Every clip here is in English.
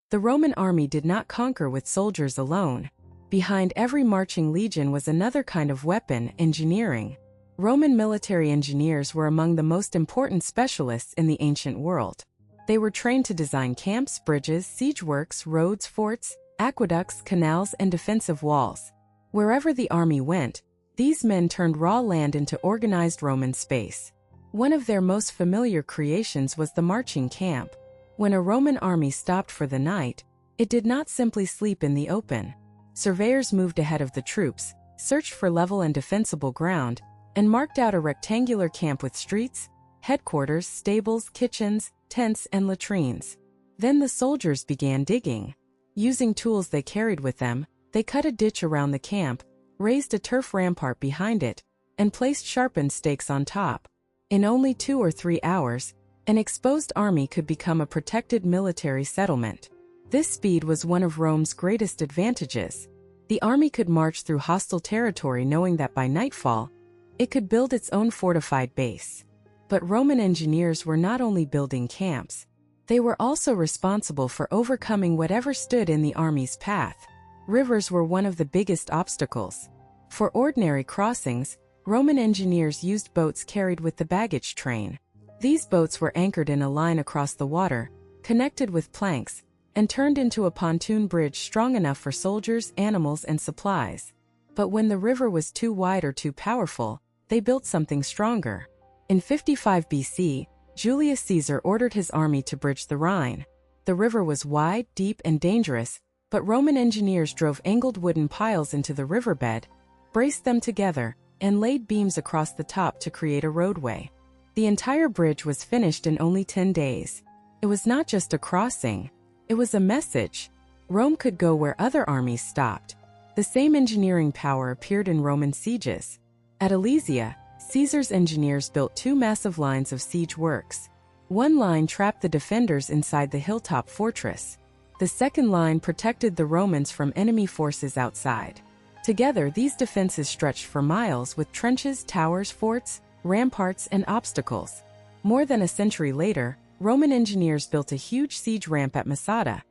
The Roman army did not conquer with soldiers alone. Behind every marching legion was another kind of weapon, engineering. Roman military engineers were among the most important specialists in the ancient world. They were trained to design camps, bridges, siege works, roads, forts, aqueducts, canals, and defensive walls. Wherever the army went, these men turned raw land into organized Roman space. One of their most familiar creations was the marching camp. When a Roman army stopped for the night, it did not simply sleep in the open. Surveyors moved ahead of the troops, searched for level and defensible ground, and marked out a rectangular camp with streets, headquarters, stables, kitchens, tents, and latrines. Then the soldiers began digging. Using tools they carried with them, they cut a ditch around the camp, raised a turf rampart behind it, and placed sharpened stakes on top. In only 2 or 3 hours, an exposed army could become a protected military settlement. This speed was one of Rome's greatest advantages. The army could march through hostile territory knowing that by nightfall, it could build its own fortified base. But Roman engineers were not only building camps, they were also responsible for overcoming whatever stood in the army's path. Rivers were one of the biggest obstacles. For ordinary crossings, Roman engineers used boats carried with the baggage train. These boats were anchored in a line across the water, connected with planks, and turned into a pontoon bridge strong enough for soldiers, animals, and supplies. But when the river was too wide or too powerful, they built something stronger. In 55 BC, Julius Caesar ordered his army to bridge the Rhine. The river was wide, deep, and dangerous, but Roman engineers drove angled wooden piles into the riverbed, braced them together, and laid beams across the top to create a roadway. The entire bridge was finished in only 10 days. It was not just a crossing, it was a message. Rome could go where other armies stopped. The same engineering power appeared in Roman sieges. At Alesia, Caesar's engineers built 2 massive lines of siege works. One line trapped the defenders inside the hilltop fortress. The second line protected the Romans from enemy forces outside. Together, these defenses stretched for miles with trenches, towers, forts, ramparts, and obstacles. More than a century later, Roman engineers built a huge siege ramp at Masada,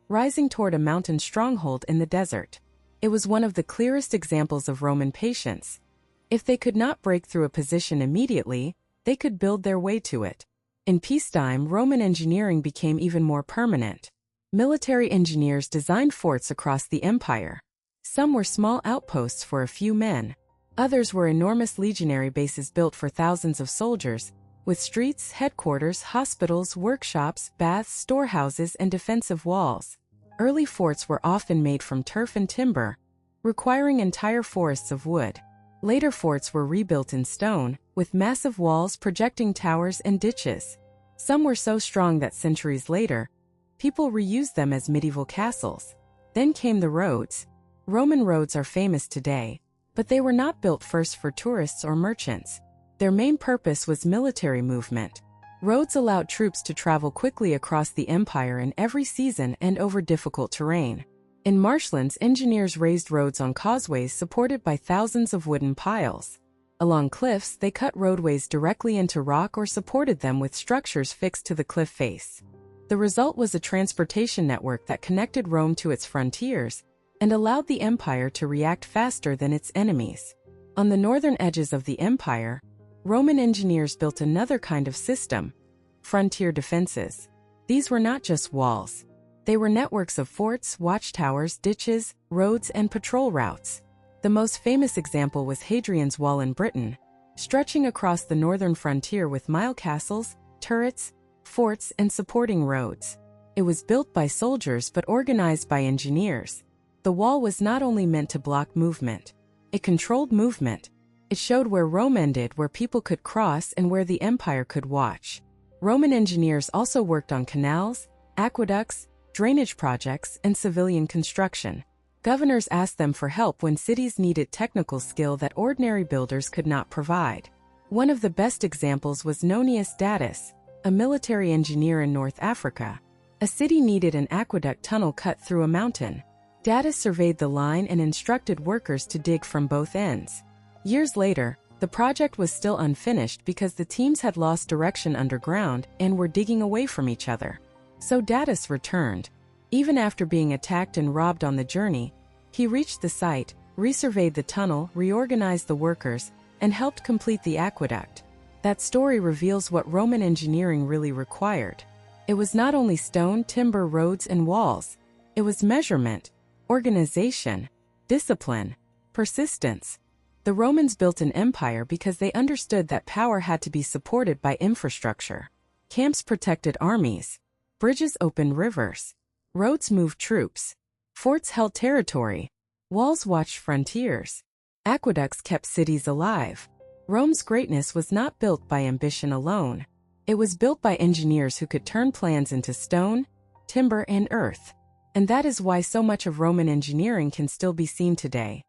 rising toward a mountain stronghold in the desert. It was one of the clearest examples of Roman patience. If they could not break through a position immediately, they could build their way to it. In peacetime, Roman engineering became even more permanent. Military engineers designed forts across the empire. Some were small outposts for a few men. Others were enormous legionary bases built for thousands of soldiers, with streets, headquarters, hospitals, workshops, baths, storehouses, and defensive walls. Early forts were often made from turf and timber, requiring entire forests of wood. Later forts were rebuilt in stone, with massive walls, projecting towers, and ditches. Some were so strong that centuries later, people reused them as medieval castles. Then came the roads. Roman roads are famous today, but they were not built first for tourists or merchants. Their main purpose was military movement. Roads allowed troops to travel quickly across the empire in every season and over difficult terrain. In marshlands, engineers raised roads on causeways supported by thousands of wooden piles. Along cliffs, they cut roadways directly into rock or supported them with structures fixed to the cliff face. The result was a transportation network that connected Rome to its frontiers and allowed the empire to react faster than its enemies. On the northern edges of the empire, Roman engineers built another kind of system: frontier defenses. These were not just walls. They were networks of forts, watchtowers, ditches, roads, and patrol routes. The most famous example was Hadrian's Wall in Britain, stretching across the northern frontier with mile castles, turrets, forts, and supporting roads. It was built by soldiers but organized by engineers. The wall was not only meant to block movement, it controlled movement. It showed where Rome ended, where people could cross, and where the empire could watch. Roman engineers also worked on canals, aqueducts, drainage projects, and civilian construction. Governors asked them for help when cities needed technical skill that ordinary builders could not provide. One of the best examples was Nonius Datis, a military engineer in North Africa. A city needed an aqueduct tunnel cut through a mountain. Datis surveyed the line and instructed workers to dig from both ends. Years later, the project was still unfinished because the teams had lost direction underground and were digging away from each other. So Datis returned. Even after being attacked and robbed on the journey, he reached the site, resurveyed the tunnel, reorganized the workers, and helped complete the aqueduct. That story reveals what Roman engineering really required. It was not only stone, timber, roads, and walls. It was measurement, organization, discipline, persistence. The Romans built an empire because they understood that power had to be supported by infrastructure. Camps protected armies. Bridges opened rivers. Roads moved troops. Forts held territory. Walls watched frontiers. Aqueducts kept cities alive. Rome's greatness was not built by ambition alone. It was built by engineers who could turn plans into stone, timber, and earth. And that is why so much of Roman engineering can still be seen today.